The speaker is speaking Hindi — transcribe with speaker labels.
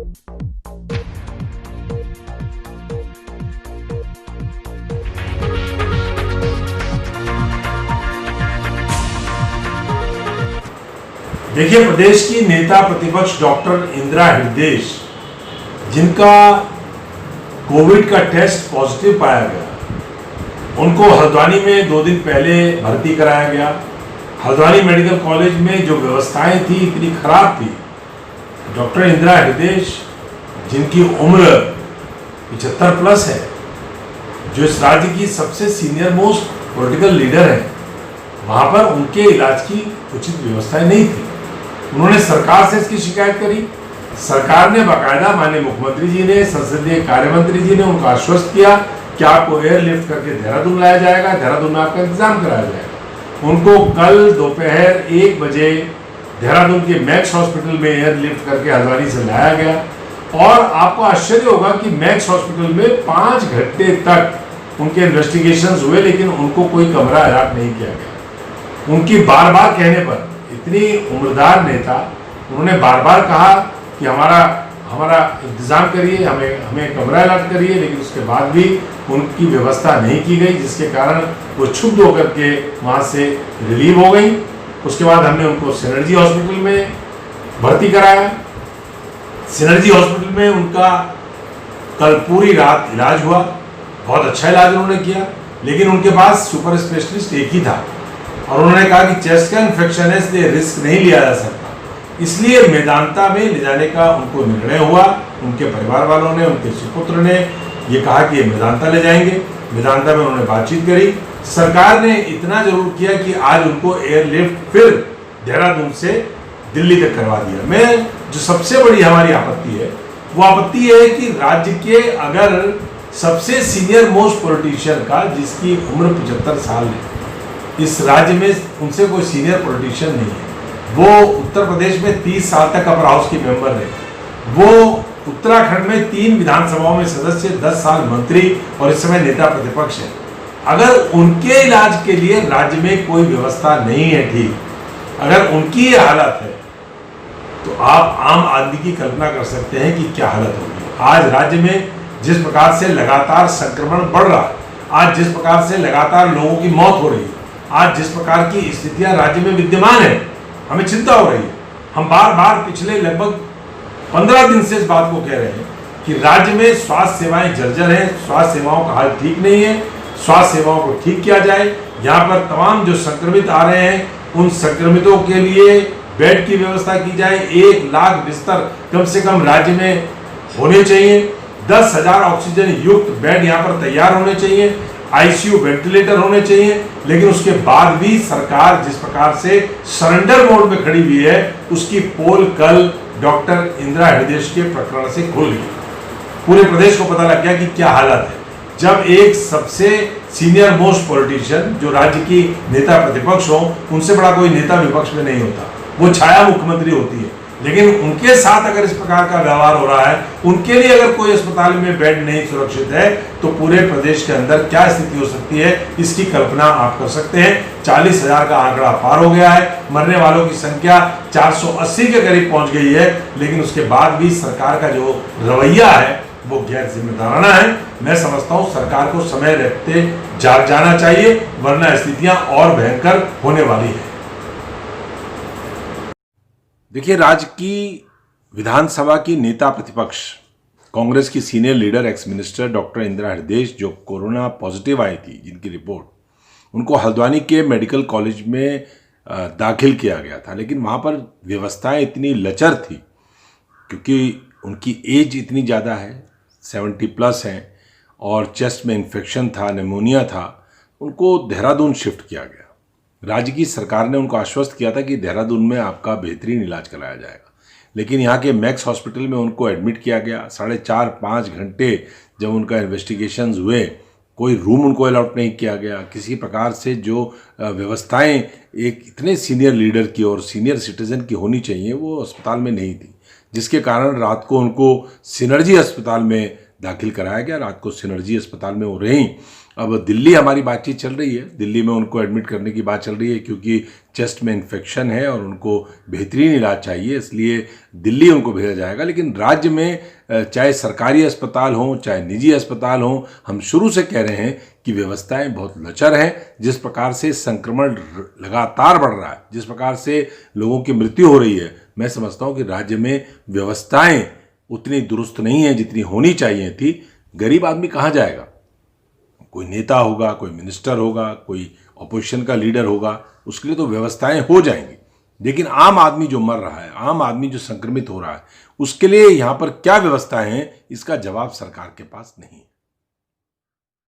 Speaker 1: देखिए, प्रदेश की नेता प्रतिपक्ष डॉक्टर इंदिरा हृदयेश, जिनका कोविड का टेस्ट पॉजिटिव पाया गया, उनको हल्द्वानी में 2 दिन पहले भर्ती कराया गया। हल्द्वानी मेडिकल कॉलेज में जो व्यवस्थाएं थी इतनी खराब थी। डॉक्टर इंदिरा हृदयेश, जिनकी उम्र 75 प्लस है, जो इस राज्य की सबसे सीनियर मोस्ट पॉलिटिकल लीडर है, वहां पर उनके इलाज की उचित व्यवस्थाएं नहीं थी। उन्होंने सरकार से इसकी शिकायत करी। सरकार ने बाकायदा माननीय मुख्यमंत्री जी ने, संसदीय कार्य मंत्री जी ने उनको आश्वस्त किया कि आपको एयरलिफ्ट करके देहरादून लाया जाएगा, देहरादून में आपका इंतजाम कराया जाएगा। उनको कल दोपहर 1 बजे देहरादून के मैक्स हॉस्पिटल में एयरलिफ्ट करके हल्द्वानी से लाया गया और आपको आश्चर्य होगा कि मैक्स हॉस्पिटल में 5 घंटे तक उनके इन्वेस्टिगेशंस हुए, लेकिन उनको कोई कमरा अलॉट नहीं किया गया। उनकी बार बार कहने पर, इतनी उम्रदार नेता, उन्होंने बार बार कहा कि हमारा इंतजाम करिए, हमें कमरा अलॉट करिए, लेकिन उसके बाद भी उनकी व्यवस्था नहीं की गई, जिसके कारण वो क्षुब्ध होकर के वहाँ से रिलीव हो गई। उसके बाद हमने उनको सिनर्जी हॉस्पिटल में भर्ती कराया। सिनर्जी हॉस्पिटल में उनका कल पूरी रात इलाज हुआ, बहुत अच्छा इलाज उन्होंने किया, लेकिन उनके पास सुपर स्पेशलिस्ट एक ही था और उन्होंने कहा कि चेस्ट का इन्फेक्शन है, इसलिए रिस्क नहीं लिया जा सकता। इसलिए मेदांता में ले जाने का उनको निर्णय हुआ। उनके परिवार वालों ने, उनके सुपुत्र ने ये कहा कि ये मेदांता ले जाएंगे। मेदांता में उन्होंने बातचीत करी। सरकार ने इतना जरूर किया कि आज उनको एयरलिफ्ट फिर देहरादून से दिल्ली तक करवा दिया। मैं जो सबसे बड़ी हमारी आपत्ति है, वो आपत्ति है कि राज्य के अगर सबसे सीनियर मोस्ट पॉलिटिशियन का, जिसकी उम्र 75 साल है, इस राज्य में उनसे कोई सीनियर पॉलिटिशियन नहीं है। वो उत्तर प्रदेश में 30 साल तक अपर हाउस के मेंबर रहे। वो उत्तराखंड में 3 विधानसभाओं में सदस्य, 10 साल मंत्री और इस समय नेता प्रतिपक्ष है। अगर उनके इलाज के लिए राज्य में कोई व्यवस्था नहीं है ठीक, अगर उनकी ये हालत है, तो आप आम आदमी की कल्पना कर सकते हैं कि क्या हालत होगी। आज राज्य में जिस प्रकार से लगातार संक्रमण बढ़ रहा है, आज जिस प्रकार से लगातार लोगों की मौत हो रही है, आज जिस प्रकार की स्थितियां राज्य में विद्यमान है, हमें चिंता हो रही है। हम बार बार पिछले लगभग 15 दिन से इस बात को कह रहे हैं कि राज्य में स्वास्थ्य सेवाएं जर्जर हैं, स्वास्थ्य सेवाओं का हाल ठीक नहीं है, स्वास्थ्य सेवाओं को ठीक किया जाए। यहाँ पर तमाम जो संक्रमित आ रहे हैं, उन संक्रमितों के लिए बेड की व्यवस्था की जाए। 1 लाख बिस्तर कम से कम राज्य में होने चाहिए। 10,000 ऑक्सीजन युक्त बेड यहाँ पर तैयार होने चाहिए। आईसीयू वेंटिलेटर होने चाहिए। लेकिन उसके बाद भी सरकार जिस प्रकार से सरेंडर मोड में खड़ी हुई है, उसकी पोल कल डॉक्टर इंदिरा हृदयेश के प्रकरण से खुल गई। पूरे प्रदेश को पता लग गया कि क्या हालत है। जब एक सबसे सीनियर मोस्ट पॉलिटिशियन, जो राज्य की नेता प्रतिपक्ष हो, उनसे बड़ा कोई नेता विपक्ष में नहीं होता, वो छाया मुख्यमंत्री होती है, लेकिन उनके साथ अगर इस प्रकार का व्यवहार हो रहा है, उनके लिए अगर कोई अस्पताल में बेड नहीं सुरक्षित है, तो पूरे प्रदेश के अंदर क्या स्थिति हो सकती है, इसकी कल्पना आप कर सकते हैं। 40,000 का आंकड़ा पार हो गया है, मरने वालों की संख्या 480 के करीब पहुंच गई है, लेकिन उसके बाद भी सरकार का जो रवैया है वो गैर जिम्मेदाराना है। मैं समझता हूं सरकार को समय रहते जाग जाना चाहिए, वरना स्थितियां और भयंकर होने वाली है। देखिए, राज्य की विधानसभा की नेता प्रतिपक्ष, कांग्रेस की senior leader, ex minister doctor Indira Hridayesh, जो कोरोना पॉजिटिव आई थी, जिनकी रिपोर्ट, उनको हल्द्वानी के मेडिकल कॉलेज में दाखिल किया गया था, लेकिन वहाँ पर व्यवस्थाएं इतनी लचर थी, क्योंकि उनकी एज इतनी ज़्यादा है, 70 प्लस हैं, और चेस्ट में इन्फेक्शन था, निमोनिया था, उनको देहरादून शिफ्ट किया गया। राज्य की सरकार ने उनको आश्वस्त किया था कि देहरादून में आपका बेहतरीन इलाज कराया जाएगा, लेकिन यहाँ के मैक्स हॉस्पिटल में उनको एडमिट किया गया। 4.5-5 घंटे जब उनका इन्वेस्टिगेशंस हुए, कोई रूम उनको अलाउट नहीं किया गया। किसी प्रकार से जो व्यवस्थाएं एक इतने सीनियर लीडर की और सीनियर सिटीजन की होनी चाहिए, वो अस्पताल में नहीं थी, जिसके कारण रात को उनको सिनर्जी अस्पताल में
Speaker 2: दाखिल कराया गया। रात को सिनर्जी अस्पताल में वो रहीं। अब दिल्ली हमारी बातचीत चल रही है, दिल्ली में उनको एडमिट करने की बात चल रही है क्योंकि चेस्ट में इन्फेक्शन है और उनको बेहतरीन इलाज चाहिए, इसलिए दिल्ली उनको भेजा जाएगा। लेकिन राज्य में चाहे सरकारी अस्पताल हों चाहे निजी अस्पताल हों, हम शुरू से कह रहे हैं कि व्यवस्थाएं बहुत लचर हैं। जिस प्रकार से संक्रमण लगातार बढ़ रहा है, जिस प्रकार से लोगों की मृत्यु हो रही है, मैं समझता हूं कि राज्य में व्यवस्थाएं उतनी दुरुस्त नहीं है जितनी होनी चाहिए थी। गरीब आदमी कहाँ जाएगा? कोई नेता होगा, कोई मिनिस्टर होगा, कोई ऑपोजिशन का लीडर होगा, उसके लिए तो व्यवस्थाएं हो जाएंगी। लेकिन आम आदमी जो मर रहा है, आम आदमी जो संक्रमित हो रहा है, उसके लिए यहाँ पर क्या व्यवस्थाएं हैं, इसका जवाब सरकार के पास नहीं है।